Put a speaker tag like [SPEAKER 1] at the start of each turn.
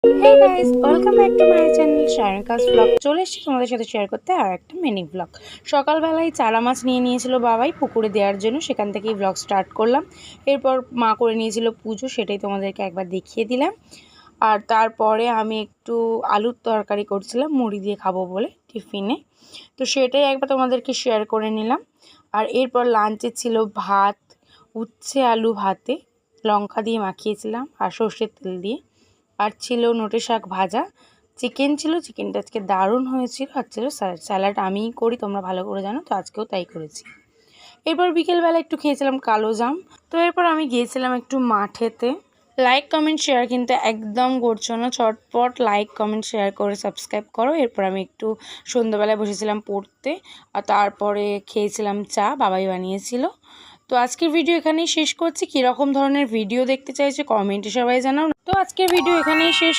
[SPEAKER 1] Hey guys, welcome back to my channel Shayankas vlog. চলে এসেছি তোমাদের সাথে শেয়ার করতে আর একটা মিনি ব্লগ। সকালবেলায় চারা মাছ নিয়ে নিয়েছিল বাবাই পুকুরে দেওয়ার জন্য, সেখান থেকেই ব্লগ স্টার্ট করলাম। এরপর মা করে নিয়েছিল পুজো, সেটাই তোমাদেরকে একবার দেখিয়ে দিলাম। আর তারপরে আমি একটু আলুর তরকারি করছিলাম মুড়ি দিয়ে খাবো বলে টিফিনে, তো সেটাই একবার তোমাদেরকে শেয়ার করে নিলাম। আর এরপর লাঞ্চে ছিল ভাত, উচ্ছে আলু ভাতে লঙ্কা দিয়ে মাখিয়েছিলাম আর সর্ষের তেল দিয়ে। আর ছিল নোটে শাক ভাজা, চিকেন ছিল, চিকেনটা আজকে দারুণ হয়েছিল। আর ছিল স্যালাড। স্যালাড আমিই করি, তোমরা ভালো করে জানো, তো আজকেও তাই করেছি। এরপর বিকেলবেলা একটু খেয়েছিলাম কালো জাম। তো এরপর আমি গিয়েছিলাম একটু মাঠেতে। লাইক কমেন্ট শেয়ার কিন্তু একদম করছো না, চটপট লাইক কমেন্ট শেয়ার করে সাবস্ক্রাইব করো। এরপর আমি একটু সন্ধ্যাবেলায় বসেছিলাম পড়তে, আর তারপরে খেয়েছিলাম চা, বাবাই বানিয়েছিল। তো আজকের ভিডিও এখানেই শেষ করছি। কীরকম ধরনের ভিডিও দেখতে চাইছে কমেন্টে সবাই জানাও। তো আজকের ভিডিও এখানেই শেষ